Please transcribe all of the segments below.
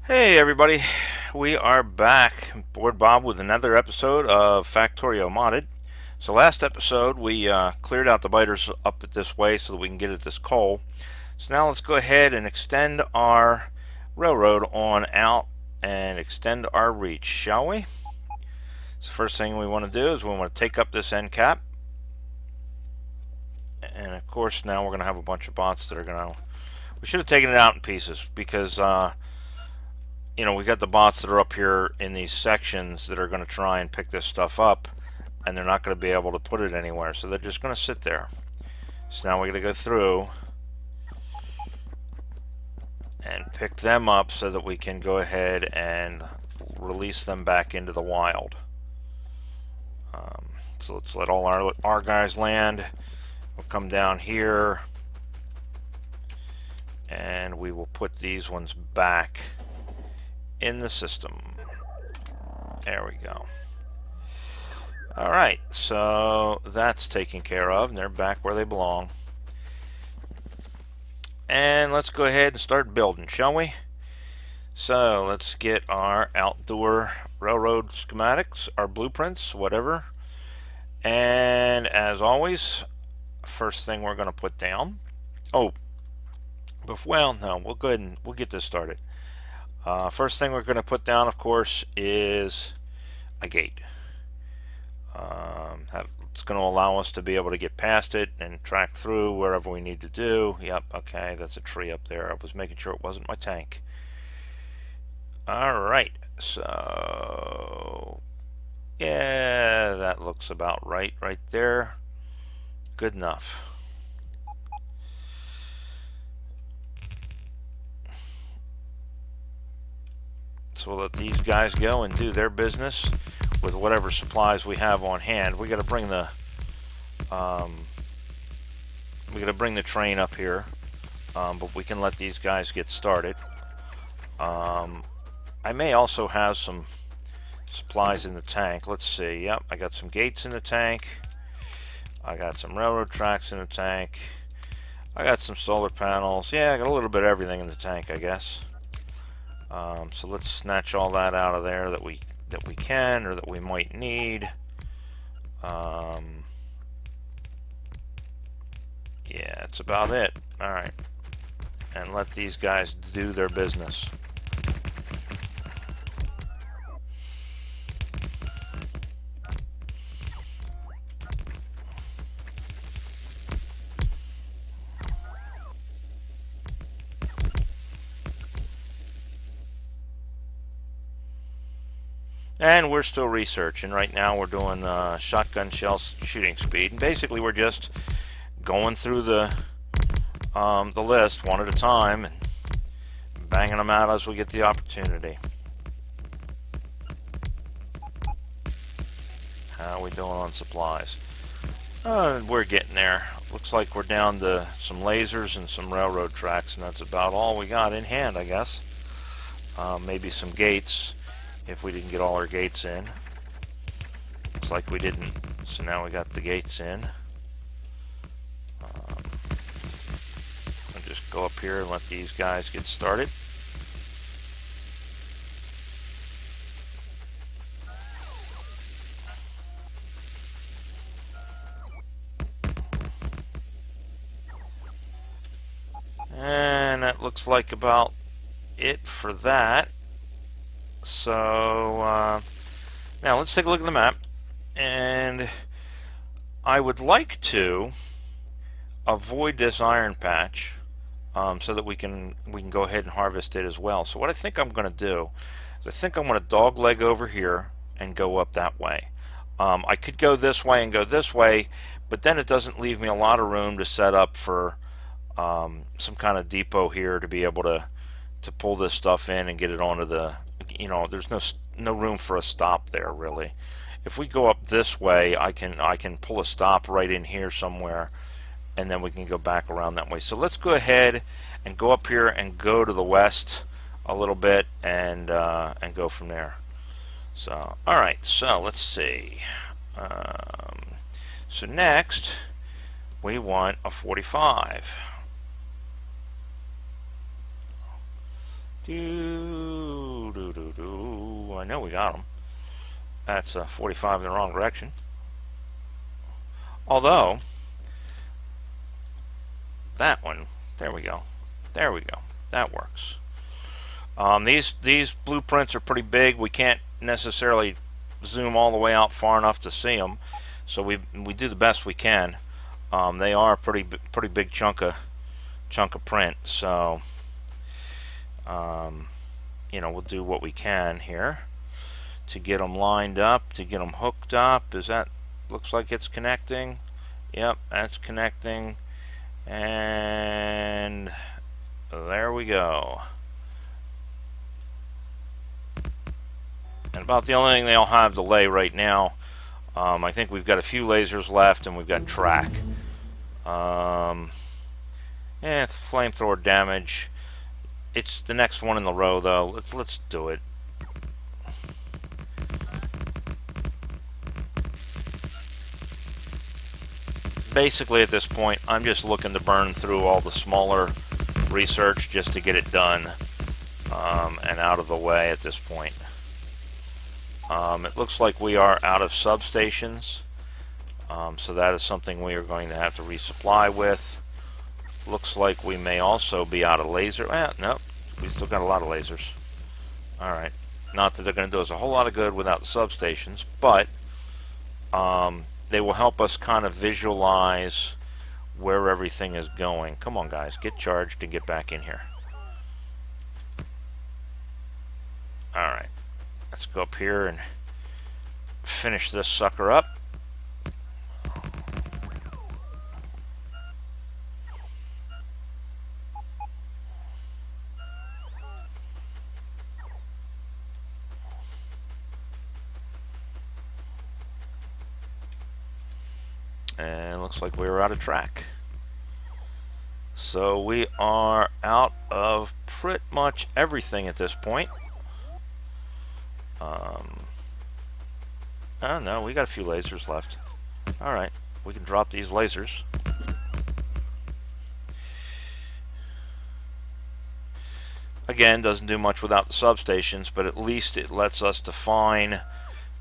Hey everybody, we are back, Board Bob, with another episode of Factorio Modded. So last episode we cleared out the biters up this way so that we can get at this coal. So now let's go ahead and extend our railroad on out and extend our reach, shall we? So first thing we want to do is we want to take up this end cap. And of course now we're going to have a bunch of bots that are going to... We should have taken it out in pieces because we got the bots that are up here in these sections that are going to try and pick this stuff up, and they're not going to be able to put it anywhere, so they're just going to sit there. So now we're going to go through and pick them up so that we can go ahead and release them back into the wild. So let's let all our guys land. We'll come down here and we will put these ones back in the system. There we go. Alright, so that's taken care of, and they're back where they belong. And let's go ahead and start building, shall we? So let's get our outdoor railroad schematics, our blueprints, whatever. And as always, first thing we're going to put down. Oh, well, no, we'll go ahead and we'll get this started. First thing we're going to put down, of course, is a gate. It's going to allow us to be able to get past it and track through wherever we need to do. Yep, okay, that's a tree up there. I was making sure it wasn't my tank. Alright, so yeah, that looks about right there. Good enough. So we'll let these guys go and do their business with whatever supplies we have on hand. We got to bring the train up here, but we can let these guys get started. I may also have some supplies in the tank. Let's see. Yep, I got some gates in the tank. I got some railroad tracks in the tank. I got some solar panels. Yeah, I got a little bit of everything in the tank, I guess. So let's snatch all that out of there that we can or that we might need. Yeah, that's about it. Alright. And let these guys do their business. And we're still researching. Right now we're doing shotgun shell shooting speed. And basically we're just going through the list one at a time and banging them out as we get the opportunity. How are we doing on supplies? We're getting there. Looks like we're down to some lasers and some railroad tracks, and that's about all we got in hand, I guess. Maybe some gates, if we didn't get all our gates in. Looks like we didn't, so now we got the gates in. I'll just go up here and let these guys get started. And that looks like about it for that. So now let's take a look at the map, and I would like to avoid this iron patch so that we can go ahead and harvest it as well. So what I think I'm going to do is I think I'm going to dogleg over here and go up that way. I could go this way and go this way, but then it doesn't leave me a lot of room to set up for some kind of depot here to be able to pull this stuff in and get it onto the, there's no room for a stop there really. If we go up this way, I can pull a stop right in here somewhere, and then we can go back around that way. So let's go ahead and go up here and go to the west a little bit and go from there. So all right, so let's see. So next we want a 45. I know we got them. That's 45 in the wrong direction. Although, that one, there we go. There we go. That works. These blueprints are pretty big. We can't necessarily zoom all the way out far enough to see them, so we do the best we can. They are a pretty big chunk of print, so you know, we'll do what we can here to get them lined up, to get them hooked up. Is that, looks like it's connecting? Yep, that's connecting, and there we go. And about the only thing they'll have delay right now. I think we've got a few lasers left, and we've got track. It's flamethrower damage. It's the next one in the row, though. Let's do it. Basically, at this point, I'm just looking to burn through all the smaller research just to get it done and out of the way at this point. It looks like we are out of substations, so that is something we are going to have to resupply with. Looks like we may also be out of laser. Nope, we still got a lot of lasers. Alright, not that they're going to do us a whole lot of good without the substations, but they will help us kind of visualize where everything is going. Come on, guys, get charged and get back in here. Alright, let's go up here and finish this sucker up. And looks like we were out of track. So we are out of pretty much everything at this point. Oh no, we got a few lasers left. Alright, we can drop these lasers. Again, doesn't do much without the substations, but at least it lets us define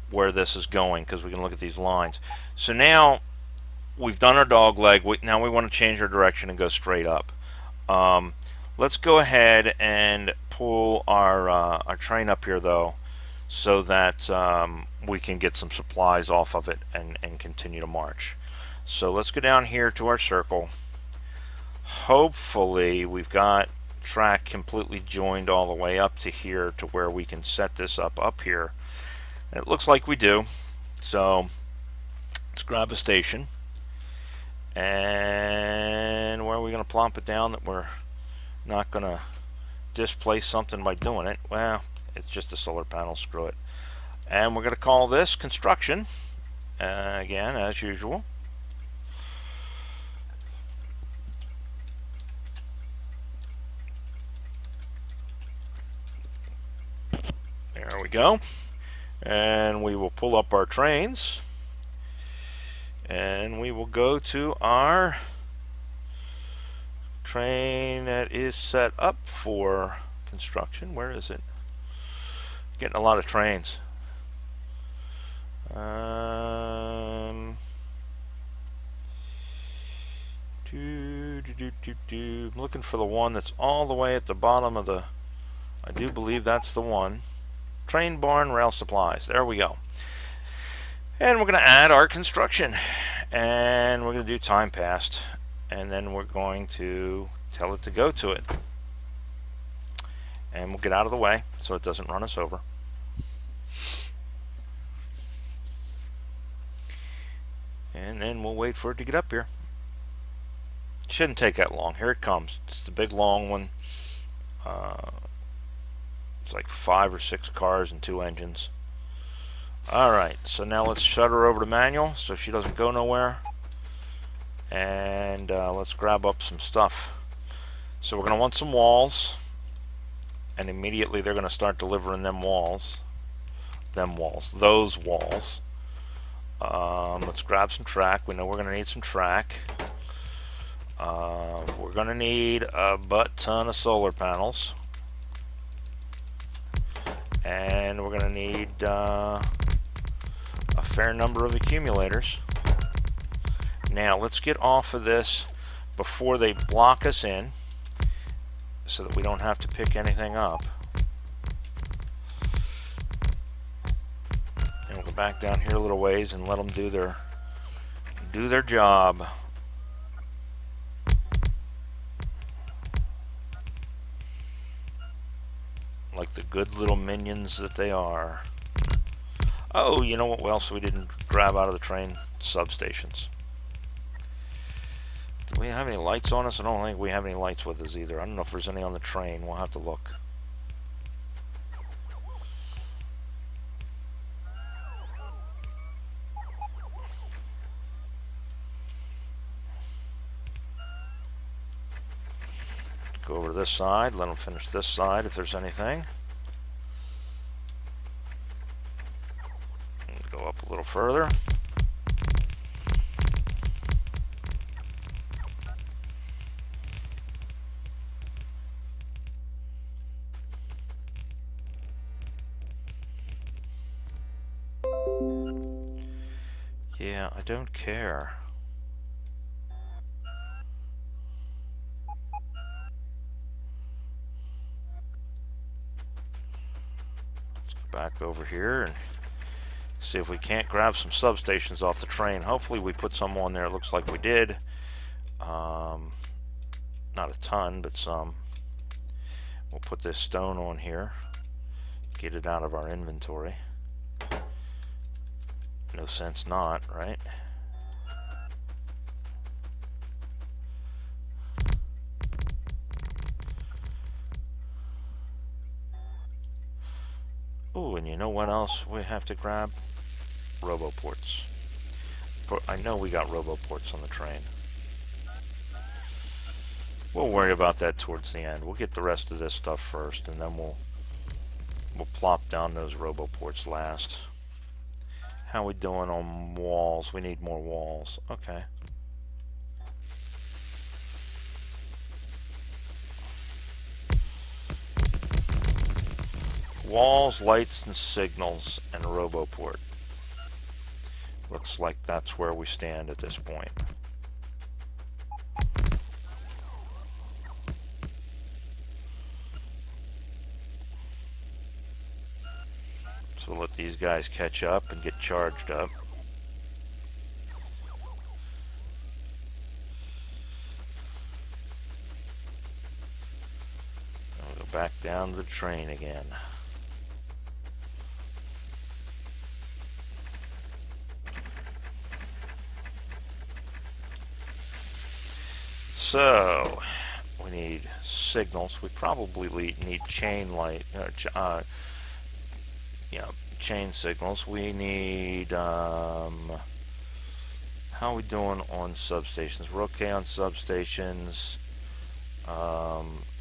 where this is going, because we can look at these lines. So now we've done our dog leg. Now we want to change our direction and go straight up. Let's go ahead and pull our train up here, though, so that we can get some supplies off of it and continue to march. So let's go down here to our circle. Hopefully we've got track completely joined all the way up to here to where we can set this up here. And it looks like we do. So let's grab a station. And where are we going to plop it down that we're not going to displace something by doing it? Well, it's just a solar panel, screw it. And we're going to call this construction, again, as usual. There we go. And we will pull up our trains. And we will go to our train that is set up for construction. Where is it? Getting a lot of trains. I'm looking for the one that's all the way at the bottom of the... I do believe that's the one. Train barn rail supplies. There we go. And we're going to add our construction. And we're going to do time passed. And then we're going to tell it to go to it. And we'll get out of the way so it doesn't run us over. And then we'll wait for it to get up here. It shouldn't take that long. Here it comes. It's the big long one. It's like 5 or 6 cars and 2 engines. Alright, so now let's shut her over to manual so she doesn't go nowhere. And let's grab up some stuff. So we're going to want some walls. And immediately they're going to start delivering them walls. Those walls. Let's grab some track. We know we're going to need some track. We're going to need a butt ton of solar panels. And we're going to need a fair number of accumulators. Now let's get off of this before they block us in, so that we don't have to pick anything up. And we'll go back down here a little ways and let them do their job. Like the good little minions that they are. Oh, you know what else we didn't grab out of the train? Substations. Do we have any lights on us? I don't think we have any lights with us either. I don't know if there's any on the train. We'll have to look. Go over to this side, let them finish this side if there's anything. And go up a little further. Yeah, I don't care. Back over here and see if we can't grab some substations off the train. Hopefully we put some on there. It looks like we did. Not a ton, but some. We'll put this stone on here. Get it out of our inventory. No sense not, right? Oh, and you know what else we have to grab? Roboports. I know we got roboports on the train. We'll worry about that towards the end. We'll get the rest of this stuff first, and then we'll plop down those roboports last. How we doing on walls? We need more walls. Okay. Walls, lights, and signals, and roboport. Looks like that's where we stand at this point. So we'll let these guys catch up and get charged up. And we'll go back down to the train again. So, we need signals. We probably need chain light, chain signals. We need, how are we doing on substations? We're okay on substations.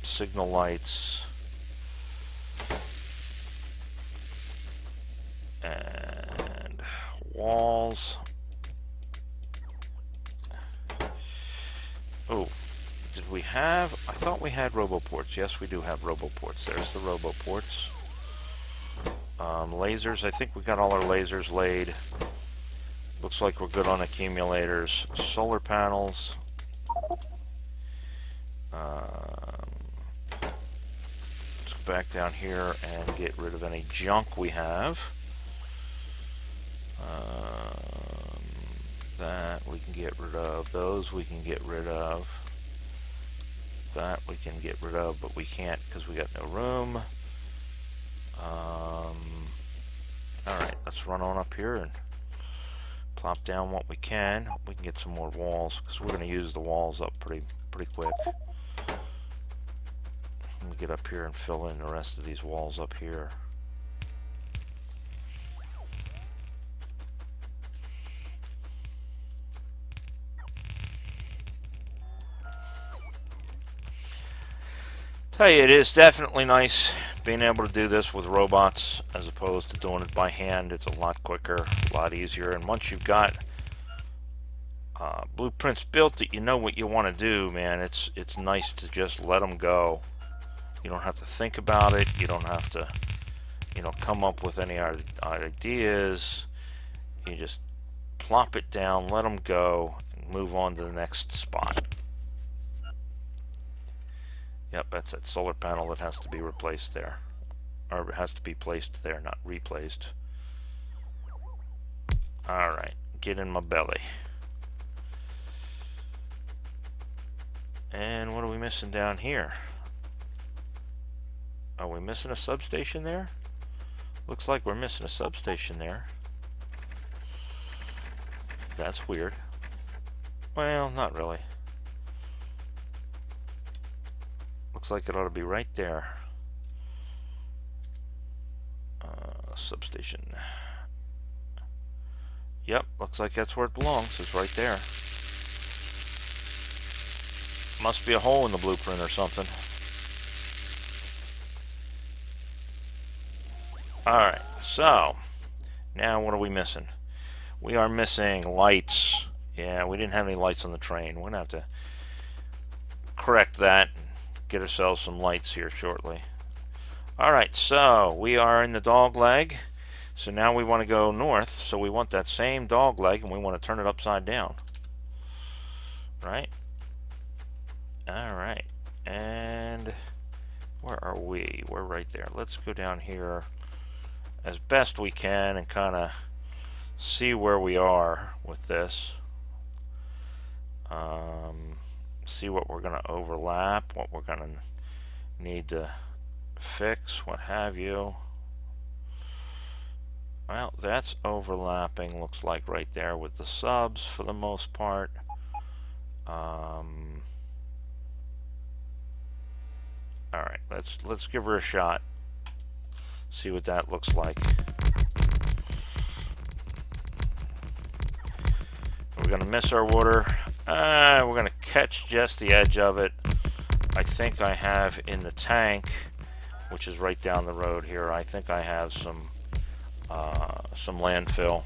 Signal lights. And walls. Oh, did we have? I thought we had roboports. Yes, we do have roboports. There's the roboports. Lasers. I think we got all our lasers laid. Looks like we're good on accumulators. Solar panels. Let's go back down here and get rid of any junk we have. That we can get rid of. Those we can get rid of. That we can get rid of, but we can't because we got no room. Alright, let's run on up here and plop down what we can. We can get some more walls because we're going to use the walls up pretty quick. Let me get up here and fill in the rest of these walls up here. Tell you, it is definitely nice being able to do this with robots as opposed to doing it by hand. It's a lot quicker, a lot easier, and once you've got blueprints built that you know what you want to do, man, it's nice to just let them go. You don't have to think about it. You don't have to come up with any ideas, you just plop it down, let them go, and move on to the next spot. Yep, that's that solar panel that has to be replaced there. Or it has to be placed there, not replaced. Alright, get in my belly. And what are we missing down here? Are we missing a substation there? Looks like we're missing a substation there. That's weird. Well, not really. Looks like it ought to be right there. Substation. Yep, looks like that's where it belongs. It's right there. Must be a hole in the blueprint or something. Alright, so now what are we missing? We are missing lights. Yeah, we didn't have any lights on the train. We're going to have to correct that and get ourselves some lights here shortly. Alright, so we are in the dog leg. So now we want to go north. So we want that same dog leg and we want to turn it upside down. Right? Alright. And where are we? We're right there. Let's go down here as best we can and kind of see where we are with this. See what we're going to overlap, what we're going to need to fix, what have you. Well, that's overlapping, looks like right there with the subs for the most part. Alright, let's give her a shot. See what that looks like. We're going to miss our water. We're going to catch just the edge of it. I think I have in the tank, which is right down the road here, I think I have some landfill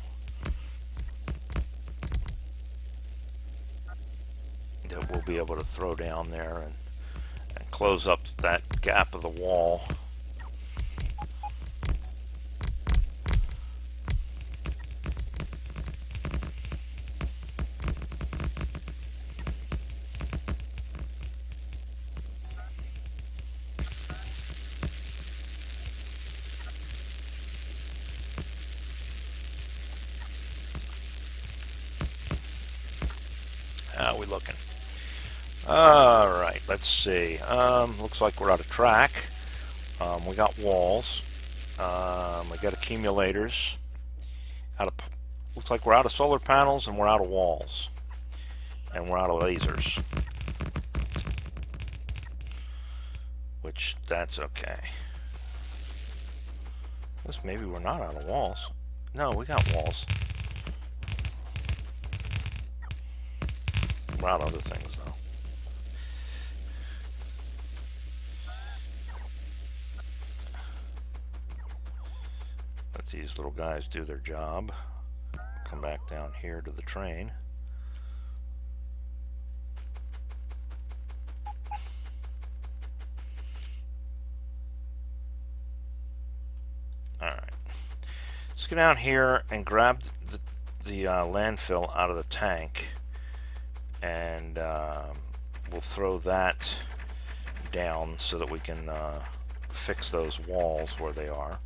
that we'll be able to throw down there and close up that gap of the wall. How are we looking? Alright, let's see. Looks like we're out of track. We got walls. We got accumulators. Looks like we're out of solar panels and we're out of walls. And we're out of lasers. Which, that's okay. Guess maybe we're not out of walls. No, we got walls. We're out of other things, though. Let these little guys do their job. Come back down here to the train. Alright. Let's go down here and grab the landfill out of the tank. And we'll throw that down so that we can fix those walls where they are.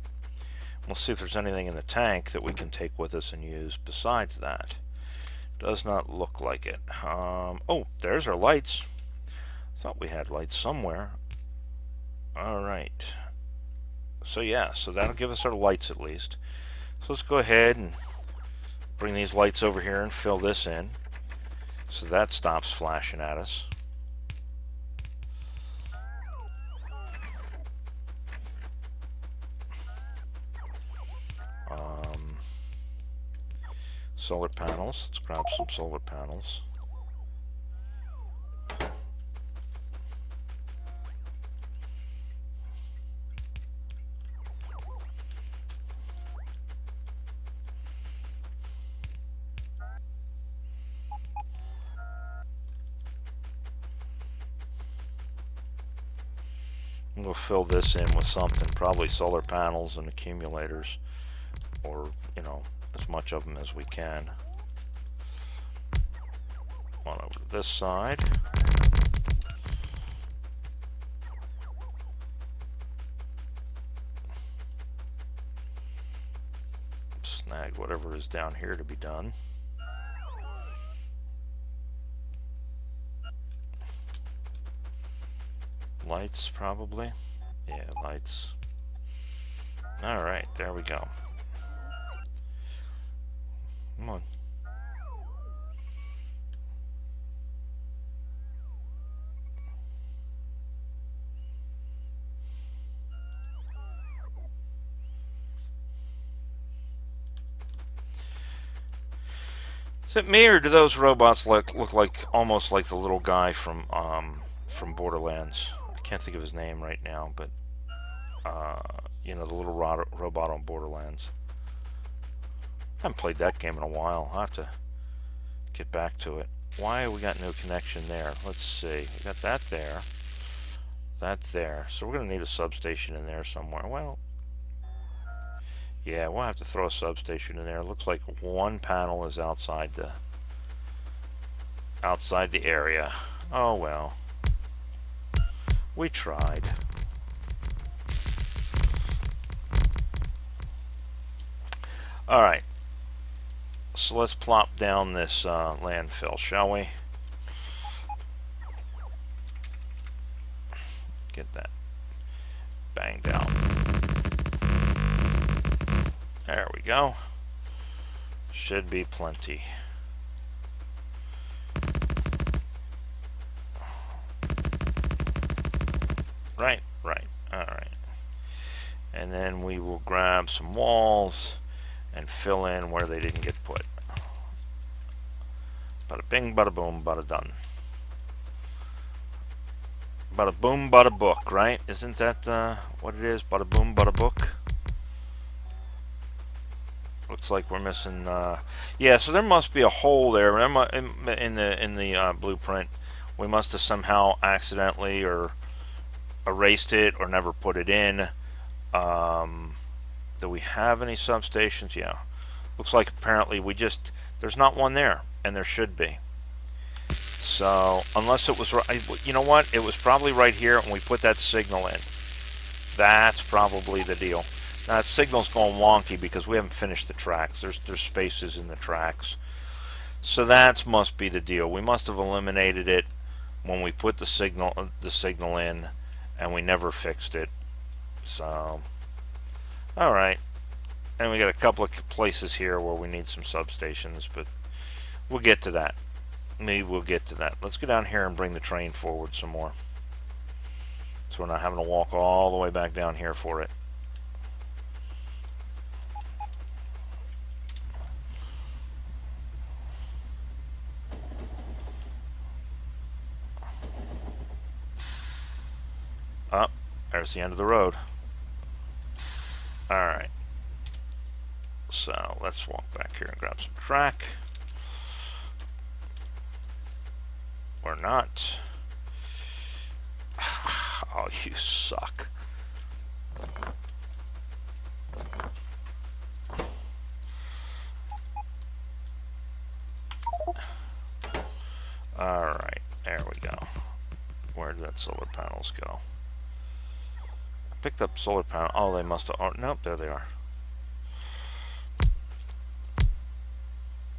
We'll see if there's anything in the tank that we can take with us and use besides that. Does not look like it. Oh, there's our lights. Thought we had lights somewhere. Alright. So yeah, so that'll give us our lights at least. So let's go ahead and bring these lights over here and fill this in. So that stops flashing at us. Solar panels. Let's grab some solar panels. We'll fill this in with something, probably solar panels and accumulators, or, you know, as much of them as we can. On over to this side. Snag whatever is down here to be done. Lights, probably. Yeah, lights. Alright, there we go. Come on. Is it me, or do those robots look like almost like the little guy from Borderlands? I can't think of his name right now, but you know, the little robot on Borderlands. I haven't played that game in a while. I'll have to get back to it. Why we got no connection there? Let's see. We got that there. That there. So we're going to need a substation in there somewhere. Well, yeah, we'll have to throw a substation in there. It looks like one panel is outside the area. Oh well. We tried. Alright. So let's plop down this landfill, shall we? Get that banged out. There we go. Should be plenty. Right. Alright. And then we will grab some walls and fill in where they didn't get put. Bada bing, bada boom, bada done. Bada boom, bada book, right? Isn't that what it is? Bada boom, bada book. Looks like we're missing. Yeah, so there must be a hole there in the blueprint. We must have somehow accidentally or erased it or never put it in. Do we have any substations? Yeah. Looks like apparently there's not one there, and there should be. So, unless it was, you know what? It was probably right here, and we put that signal in. That's probably the deal. Now, that signal's going wonky because we haven't finished the tracks. There's spaces in the tracks. So that must be the deal. We must have eliminated it when we put the signal in, and we never fixed it. So, alright. And we got a couple of places here where we need some substations, but we'll get to that. Maybe we'll get to that. Let's go down here and bring the train forward some more, so we're not having to walk all the way back down here for it. Oh, there's the end of the road. Alright. So let's walk back here and grab some track. Or not. Oh, you suck. Alright, there we go. Where did that solar panels go? I picked up solar panel. Oh, they must have. Oh, nope, there they are.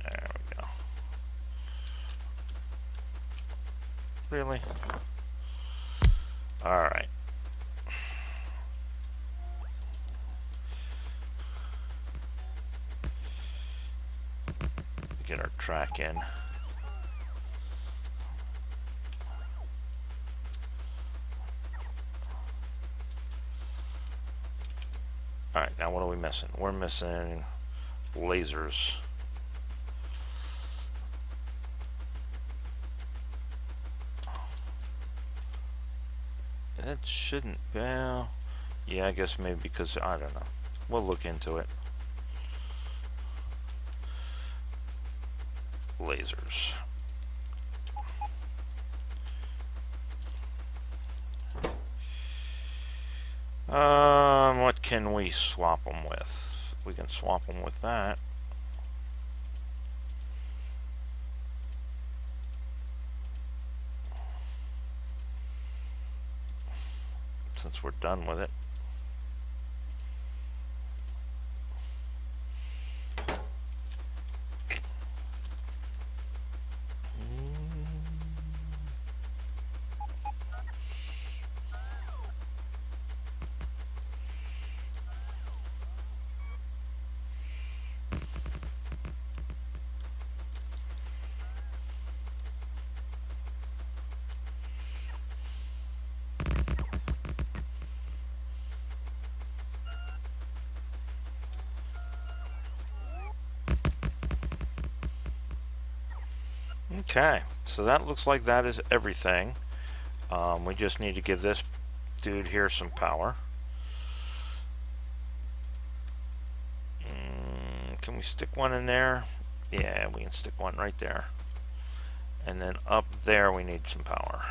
There we go. Really? Alright. Get our track in. Alright, now what are we missing? We're missing lasers. That shouldn't be. Well, yeah, I guess maybe because I don't know. We'll look into it. Lasers. What can we swap them with? We can swap them with that. Since we're done with it. Okay, so that looks like that is everything. We just need to give this dude here some power. Can we stick one in there? Yeah, we can stick one right there. And then up there we need some power.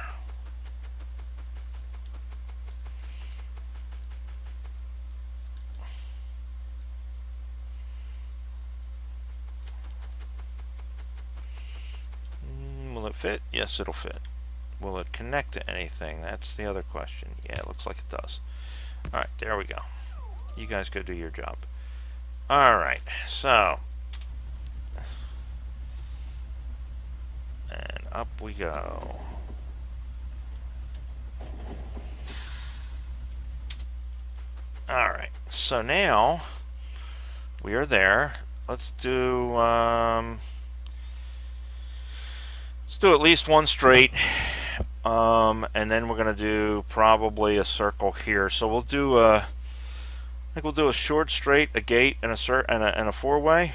Will it fit? Yes, it'll fit. Will it connect to anything? That's the other question. Yeah, it looks like it does. Alright, there we go. You guys go do your job. Alright, so. And up we go. Alright, so now we are there. Let's do at least one straight. And then we're going to do probably a circle here. So we'll do I think we'll do a short straight, a gate, and a four-way.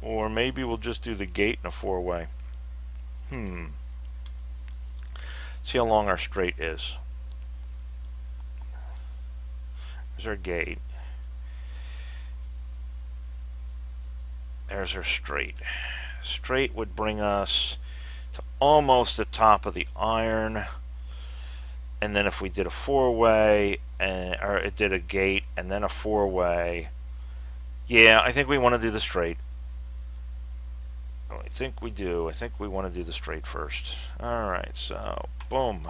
Or maybe we'll just do the gate and a four-way. See how long our straight is. There's our gate. There's our straight. Straight would bring us to almost the top of the iron. And then if we did a four-way, or it did a gate and then a four-way, yeah, I think we want to do the straight. I think we do. I think we want to do the straight first. Alright, so, boom.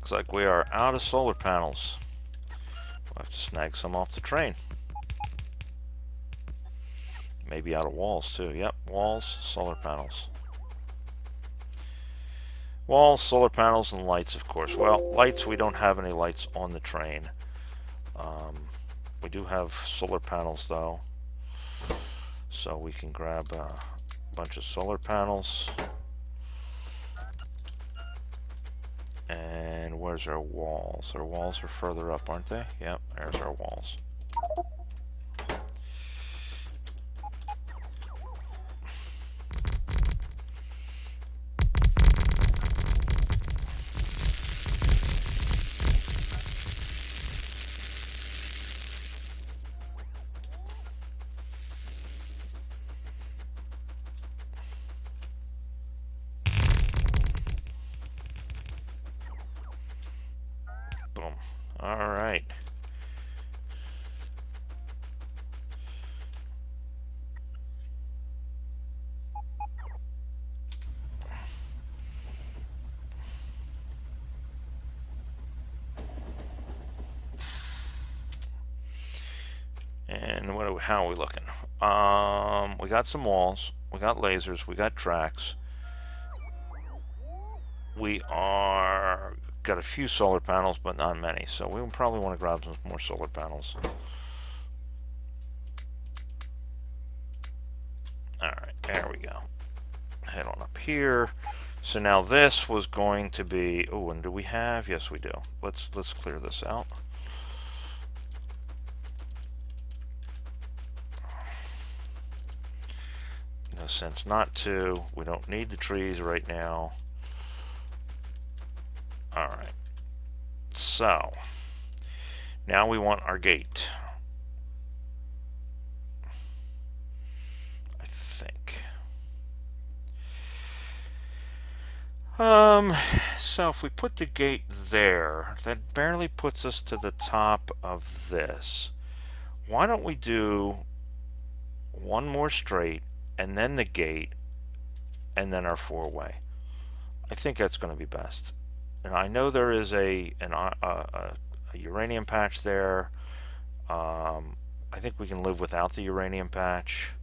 Looks like we are out of solar panels. We'll have to snag some off the train. Maybe out of walls too. Yep, walls, solar panels. Walls, solar panels, and lights, of course. Well, lights, we don't have any lights on the train. We do have solar panels though. So we can grab a bunch of solar panels. And where's our walls? Our walls are further up, aren't they? Yep, there's our walls. Boom. All right. And how are we looking? We got some walls, we got lasers, we got tracks. We got a few solar panels, but not many. So we probably want to grab some more solar panels. All right, there we go. Head on up here. So now this was going to be, oh, and do we have? Yes, we do. Let's clear this out. No sense not to. We don't need the trees right now. All right. So now we want our gate. I think. So if we put the gate there, that barely puts us to the top of this. Why don't we do one more straight, and then the gate, and then our four-way? I think that's going to be best. And I know there is a uranium patch there. I think we can live without the uranium patch.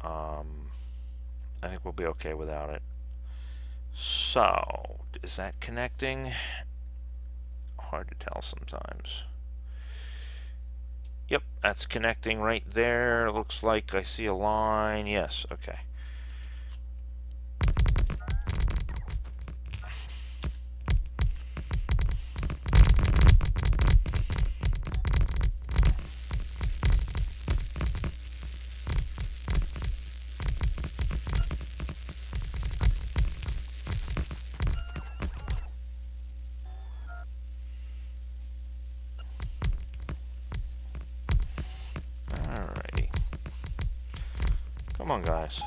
I think we'll be okay without it. So, is that connecting? Hard to tell sometimes. Yep, that's connecting right there. Looks like I see a line. Yes, okay. Alrighty. Come on, guys.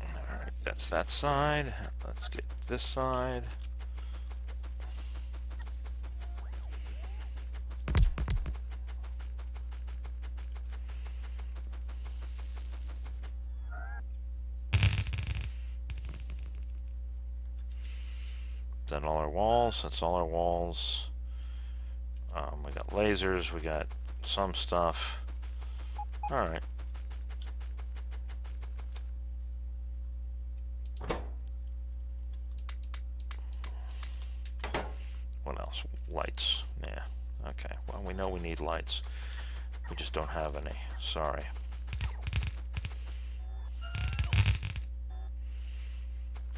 Alright, that's that side. Let's get this side. Done all our walls. That's all our walls. We got lasers. We got some stuff. All right. What else? Lights. Yeah. Okay. Well, we know we need lights. We just don't have any. Sorry.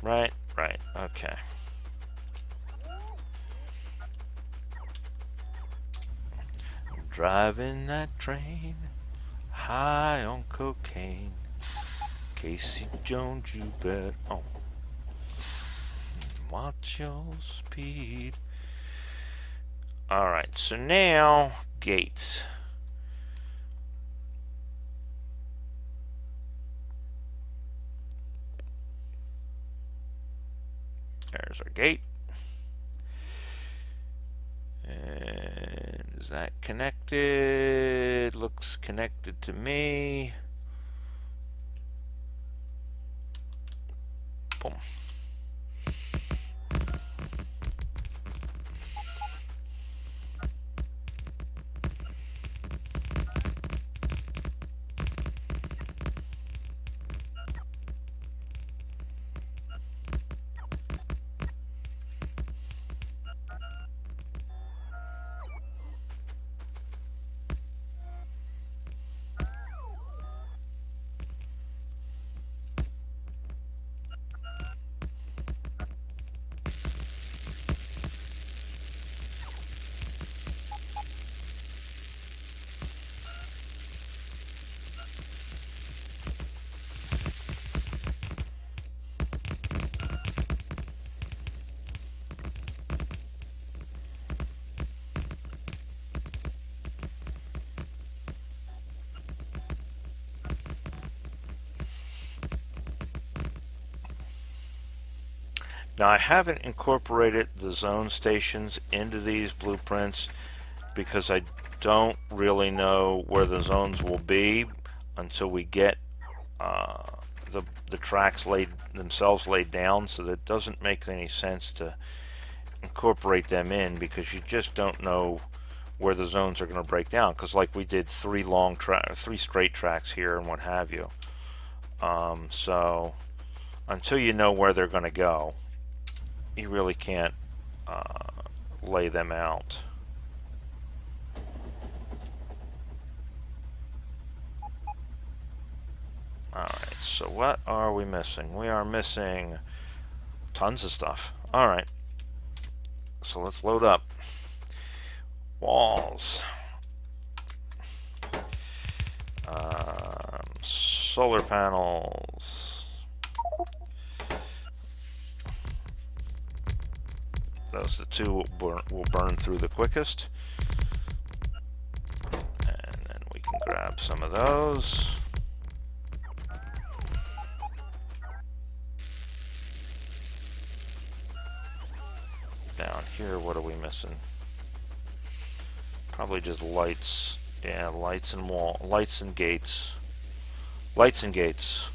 Right. Right. Okay. Driving that train, high on cocaine. Casey Jones, you bet. Oh. Watch your speed. Alright, so now, gates. There's our gate. And is that connected? Looks connected to me. Boom. Now I haven't incorporated the zone stations into these blueprints because I don't really know where the zones will be until we get the tracks themselves laid down, so that it doesn't make any sense to incorporate them in because you just don't know where the zones are going to break down, because like we did three straight tracks here and what have you. So until you know where they're going to go, you really can't lay them out. Alright, so what are we missing? We are missing tons of stuff. Alright, so let's load up. Walls. Solar panels. Those are the two will burn through the quickest. And then we can grab some of those. Down here, what are we missing? Probably just lights. Yeah, lights and lights and gates. Lights and gates.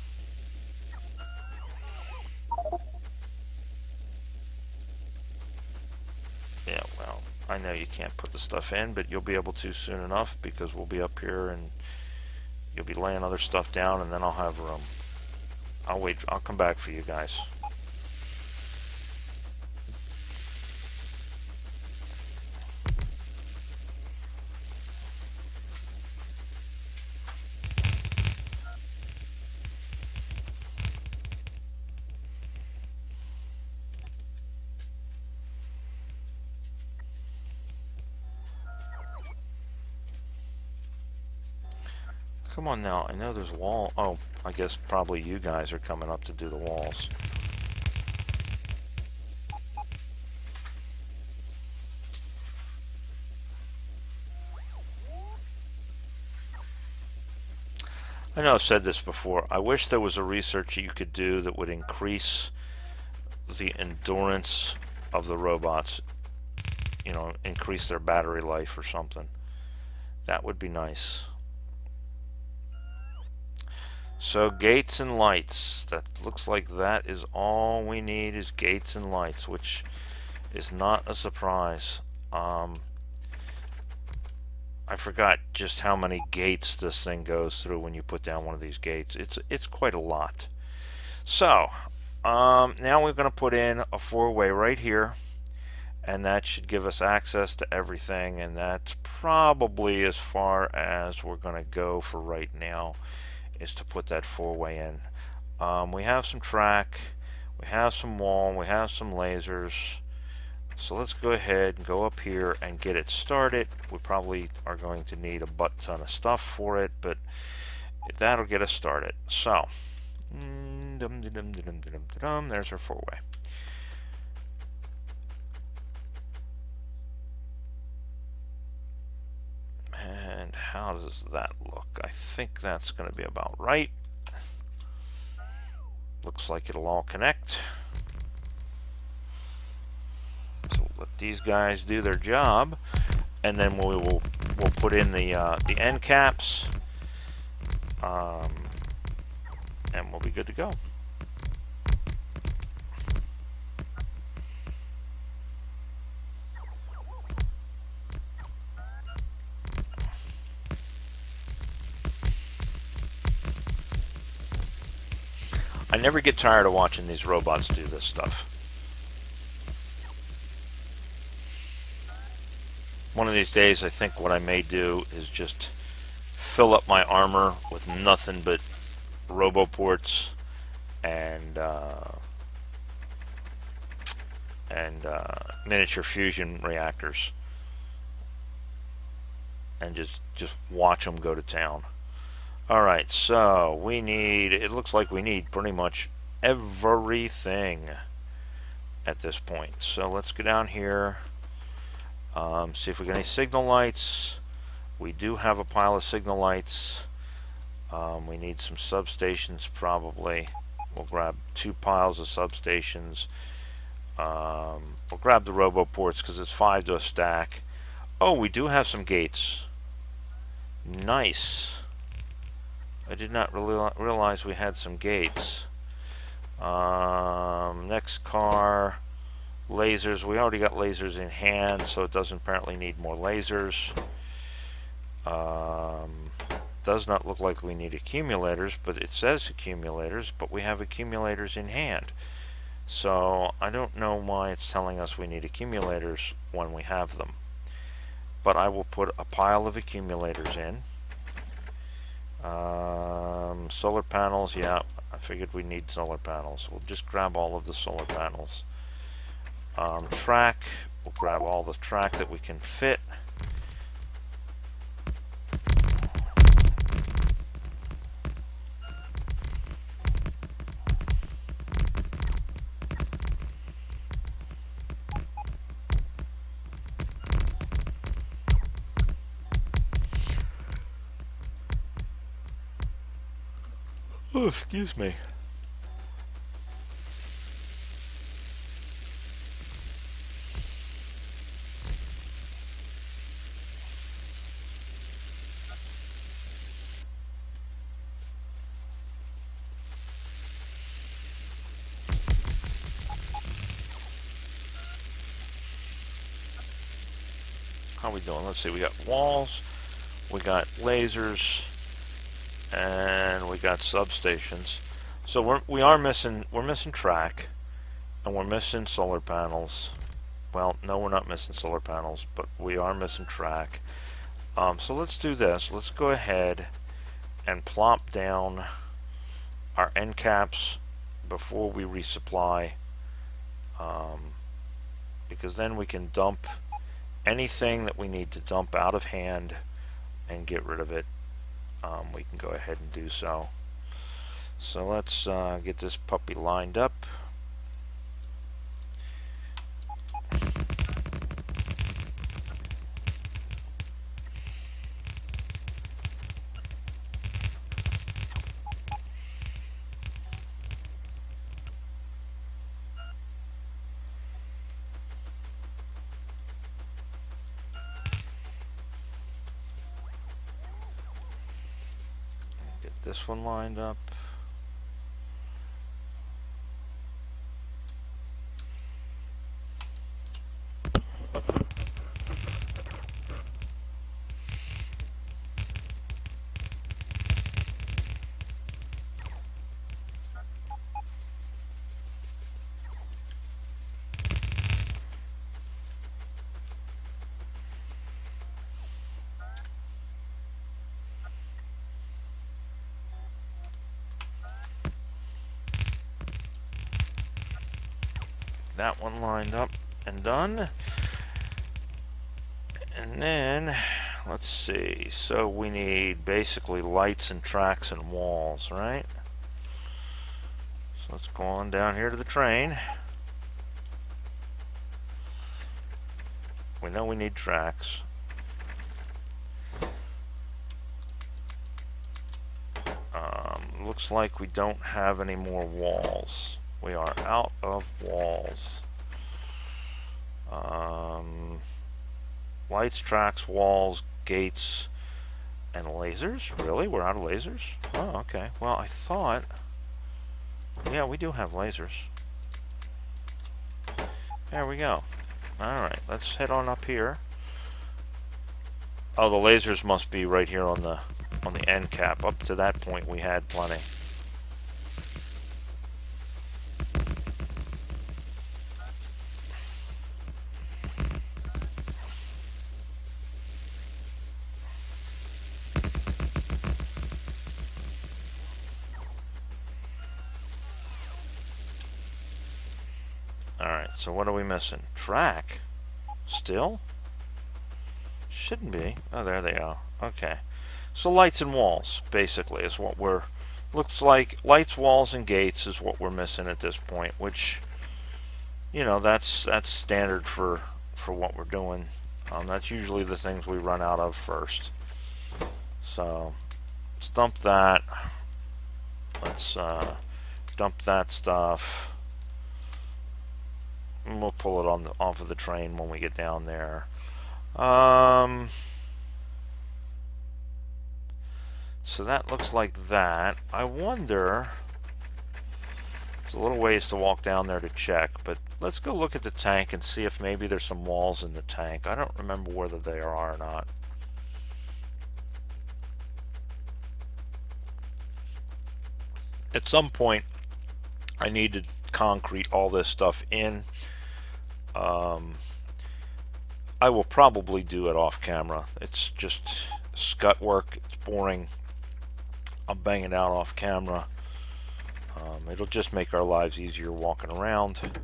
Yeah, well, I know you can't put the stuff in, but you'll be able to soon enough because we'll be up here and you'll be laying other stuff down and then I'll have room. I'll wait, I'll come back for you guys. Come on now, I know there's a wall. Oh, I guess probably you guys are coming up to do the walls. I know I've said this before. I wish there was a research you could do that would increase the endurance of the robots. You know, increase their battery life or something. That would be nice. So gates and lights. That looks like that is all we need is gates and lights, which is not a surprise. I forgot just how many gates this thing goes through when you put down one of these gates. It's quite a lot. So now we're going to put in a four-way right here, and that should give us access to everything, and that's probably as far as we're going to go for right now, is to put that four-way in. We have some track, we have some wall, we have some lasers. So let's go ahead and go up here and get it started. We probably are going to need a butt ton of stuff for it, but that'll get us started. So, there's our four-way. And how does that look? I think that's going to be about right. Looks like it'll all connect. So let these guys do their job, and then we'll put in the end caps, and we'll be good to go. I never get tired of watching these robots do this stuff. One of these days, I think what I may do is just fill up my armor with nothing but roboports and miniature fusion reactors, and just watch them go to town. Alright, so we need, it looks like we need pretty much everything at this point. So let's go down here, see if we get any signal lights. We do have a pile of signal lights. We need some substations probably. We'll grab 2 piles of substations. We'll grab the roboports because it's 5 to a stack. Oh, we do have some gates. Nice. I did not really realize we had some gates. Next car, lasers. We already got lasers in hand, so it doesn't apparently need more lasers. Does not look like we need accumulators, but it says accumulators, but we have accumulators in hand. So I don't know why it's telling us we need accumulators when we have them. But I will put a pile of accumulators in. Solar panels, yeah, I figured we need solar panels. We'll just grab all of the solar panels. Track, we'll grab all the track that we can fit. Oh, excuse me. How we doing? Let's see. We got walls, we got lasers, and we got substations. So we're missing track, and we're missing solar panels. Well, no, we're not missing solar panels, but we are missing track. So let's do this. Let's go ahead and plop down our end caps before we resupply, because then we can dump anything that we need to dump out of hand and get rid of it. We can go ahead and do so. So let's get this puppy lined up. Get this one lined up. That one lined up and done. And then let's see, so we need basically lights and tracks and walls, right? So let's go on down here to the train. We know we need tracks. Looks like we don't have any more walls. We are out of walls. Lights, tracks, walls, gates, and lasers? Really? We're out of lasers? Oh, okay. Well, I thought... Yeah, we do have lasers. There we go. Alright, let's head on up here. Oh, the lasers must be right here on the end cap. Up to that point, we had plenty. Alright, so what are we missing? Track? Still? Shouldn't be. Oh, there they are. Okay. So lights and walls, basically, is what we're... Looks like lights, walls, and gates is what we're missing at this point, which, you know, that's standard for what we're doing. That's usually the things we run out of first. So, let's dump that. Let's dump that stuff. And we'll pull it off of the train when we get down there. So that looks like that. I wonder... It's a little ways to walk down there to check, but let's go look at the tank and see if maybe there's some walls in the tank. I don't remember whether they are or not. At some point, I need to concrete all this stuff in. I will probably do it off camera. It's just scut work. It's boring. I'll bang it out off camera. It'll just make our lives easier walking around.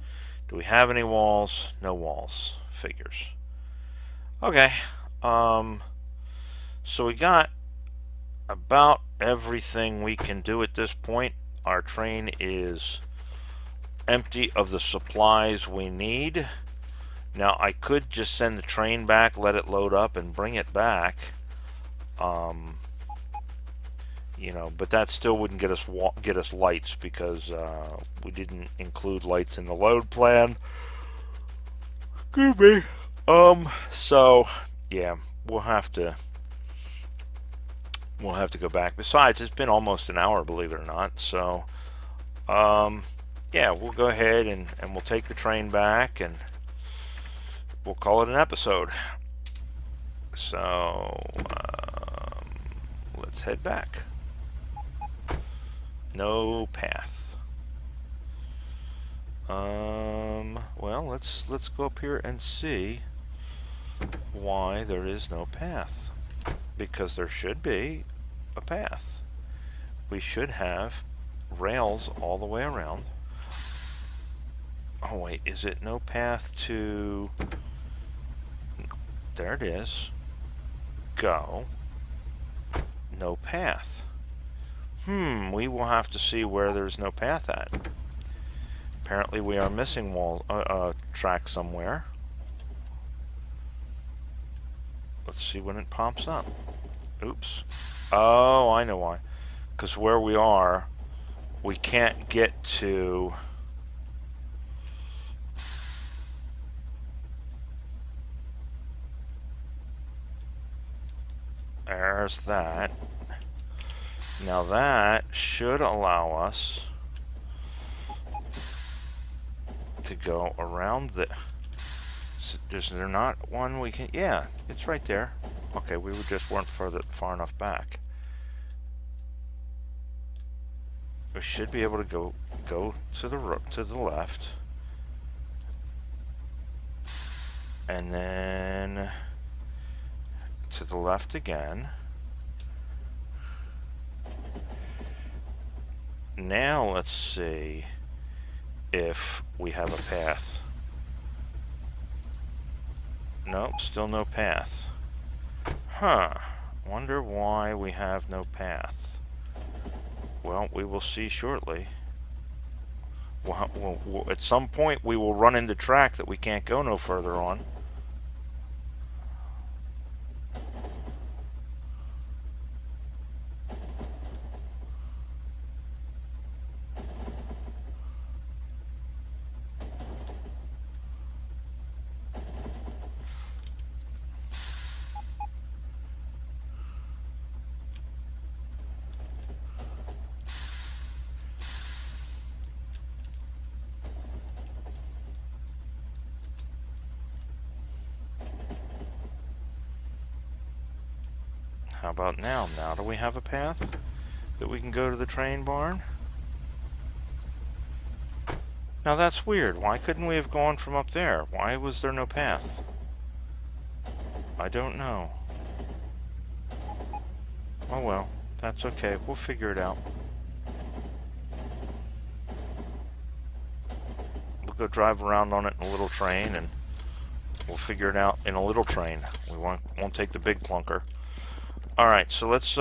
Do we have any walls? No walls. Figures. Okay. So we got about everything we can do at this point. Our train is empty of the supplies we need. Now I could just send the train back, let it load up, and bring it back. You know, but that still wouldn't get us lights because we didn't include lights in the load plan. Excuse me. So yeah, we'll have to go back. Besides, it's been almost an hour, believe it or not. So yeah, we'll go ahead and we'll take the train back and we'll call it an episode. So let's head back. No path. Well, let's go up here and see why there is no path. Because there should be a path. We should have rails all the way around. Oh wait, is it no path to... There it is. Go. No path. We will have to see where there's no path at. Apparently we are missing track somewhere. Let's see when it pops up. Oops. Oh, I know why. Because where we are, we can't get to... There's that. Now that should allow us to go around the... Is there not one we can... Yeah, it's right there. Okay, we just weren't far enough back. We should be able to go to the left. And then to the left again. Now let's see if we have a path. Nope, still no path. Huh. Wonder why we have no path. Well, we will see shortly. Well, at some point we will run into track that we can't go no further on. How about now? Now do we have a path that we can go to the train barn? Now that's weird. Why couldn't we have gone from up there? Why was there no path? I don't know. Oh well, that's okay. We'll figure it out. We'll go drive around on it in a little train and we'll figure it out in a little train. We won't take the big clunker. Alright, so let's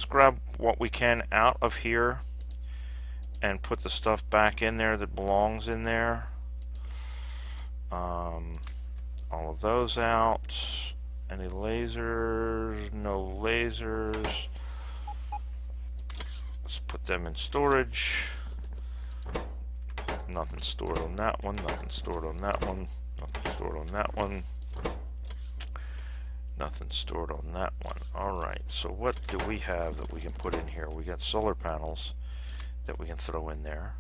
grab what we can out of here and put the stuff back in there that belongs in there. All of those out. Any lasers? No lasers. Let's put them in storage. Nothing stored on that one, nothing stored on that one, nothing stored on that one. Nothing stored on that one. Alright, so what do we have that we can put in here? We got solar panels that we can throw in there.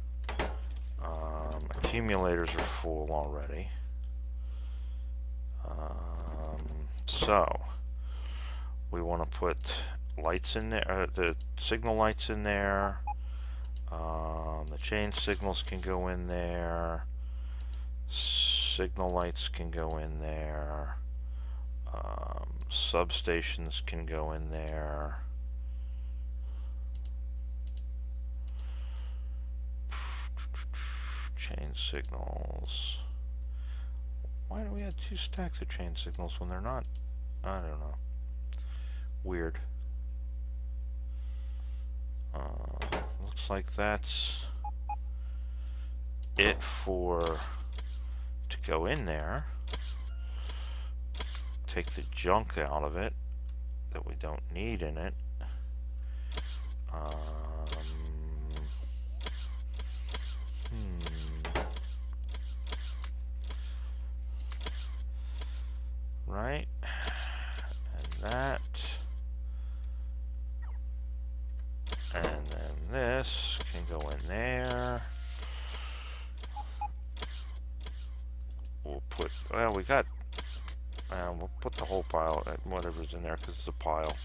Accumulators are full already. So we want to put lights in there, the signal lights in there. The chain signals can go in there. Signal lights can go in there. Substations can go in there. Chain signals. Why do we have 2 stacks of chain signals when they're not? I don't know. Weird. Looks like that's it for to go in there. Take the junk out of it that we don't need in it. Right, and that, and then this can go in there. We'll put, well, we got, we'll put the whole pile, whatever's in there, because it's a pile.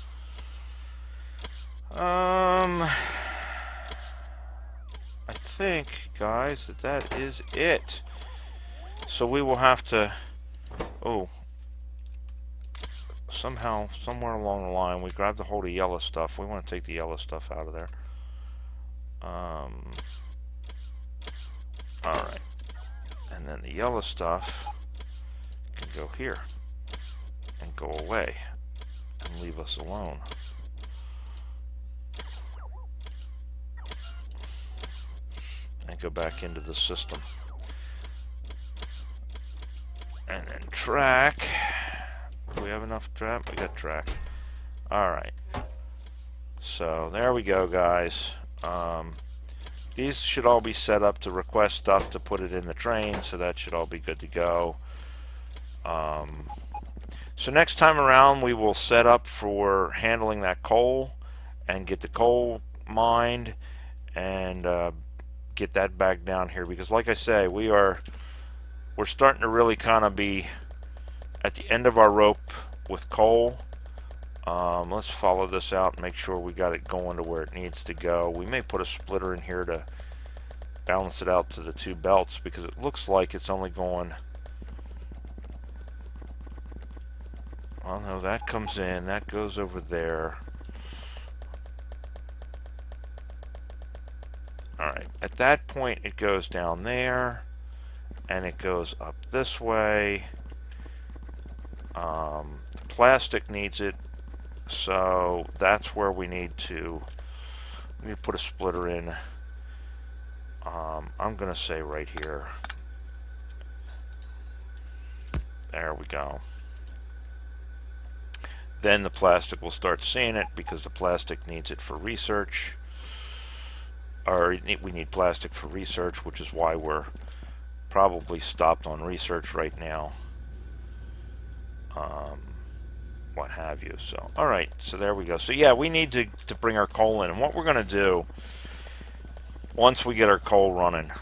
I think, guys, that is it. So we will have to, somehow, somewhere along the line, we grabbed a hold of yellow stuff. We want to take the yellow stuff out of there. Alright. And then the yellow stuff can go here and go away and leave us alone. And go back into the system. And then track. Do we have enough track? We got track. Alright. So there we go, guys. These should all be set up to request stuff to put it in the train, so that should all be good to go. So next time around we will set up for handling that coal and get the coal mined and get that back down here, because like I say, we're starting to really kind of be at the end of our rope with coal. Let's follow this out and make sure we got it going to where it needs to go. We may put a splitter in here to balance it out to the 2 belts, because it looks like it's only going, well, no, that comes in, that goes over there. Alright, at that point it goes down there and it goes up this way. The plastic needs it, so that's where we need to put a splitter in. I'm gonna say right here. There we go. Then the plastic will start seeing it, because the plastic needs it for research. Or we need plastic for research, which is why we're probably stopped on research right now. What have you. So, alright, so there we go. So yeah, we need to bring our coal in. And what we're going to do, once we get our coal running,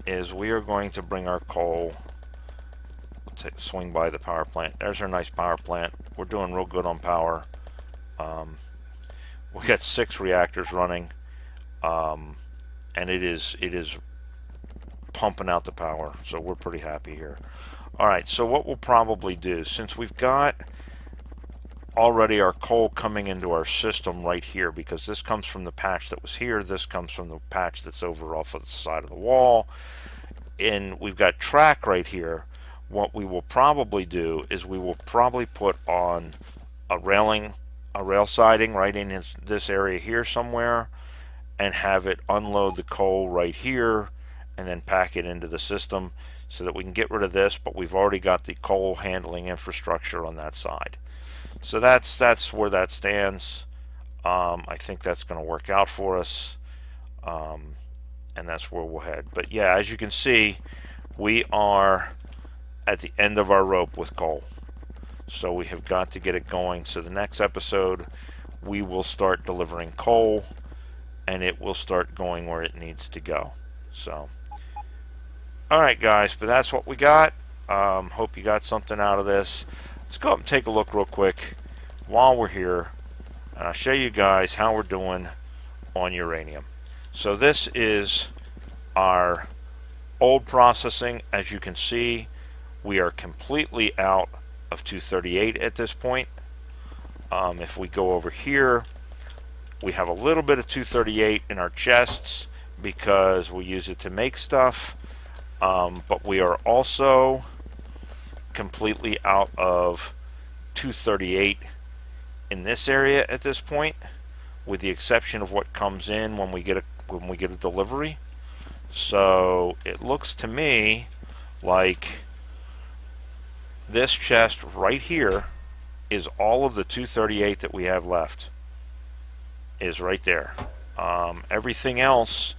is we are going to bring our coal, swing by the power plant. There's our nice power plant. We're doing real good on power. We got 6 reactors running, and it is pumping out the power, so we're pretty happy here. Alright, so what we'll probably do, since we've got already our coal coming into our system right here, because this comes from the patch that was here, this comes from the patch that's over off of the side of the wall, and we've got track right here. What we will probably do is we will probably put on a rail siding right in this area here somewhere, and have it unload the coal right here and then pack it into the system, so that we can get rid of this, but we've already got the coal handling infrastructure on that side. So that's where that stands. I think that's going to work out for us, and that's where we'll head. But yeah, as you can see, we are at the end of our rope with coal, so we have got to get it going. So the next episode we will start delivering coal, and it will start going where it needs to go. So alright guys, but that's what we got. Hope you got something out of this. Let's go up and take a look real quick while we're here, and I'll show you guys how we're doing on uranium. So this is our old processing. As you can see, we are completely out of 238 at this point. If we go over here, we have a little bit of 238 in our chests because we use it to make stuff. but we are also completely out of 238 in this area at this point, with the exception of what comes in when we get a delivery. So it looks to me like this chest right here is all of the 238 that we have left. Is right there. Everything else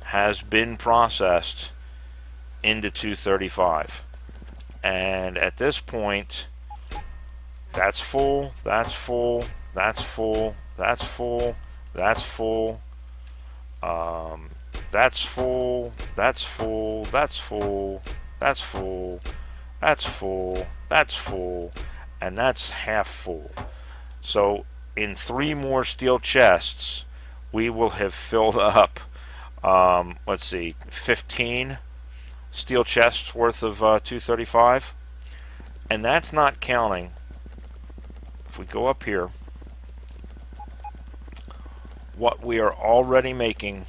has been processed into 235, and at this point, that's full, that's full, that's full, that's full, that's full, that's full, that's full, that's full, that's full, that's full, that's full, and that's half full. So in 3 more steel chests, we will have filled up, let's see, 15 steel chests worth of 235. And that's not counting, if we go up here, what we are already making.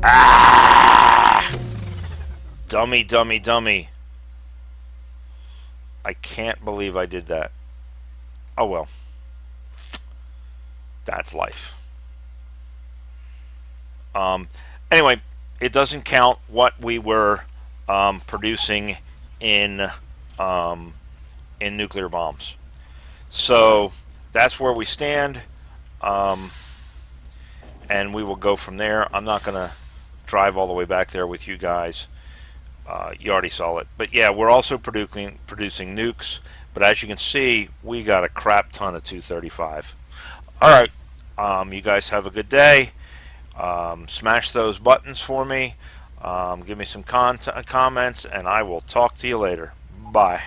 Ah! Dummy, dummy, dummy. I can't believe I did that. Oh well. That's life. Anyway, it doesn't count what we were producing in nuclear bombs. So that's where we stand, and we will go from there. I'm not going to drive all the way back there with you guys. You already saw it. But yeah, we're also producing nukes. But as you can see, we got a crap ton of 235. All right, you guys have a good day. Smash those buttons for me. Give me some comments, and I will talk to you later. Bye.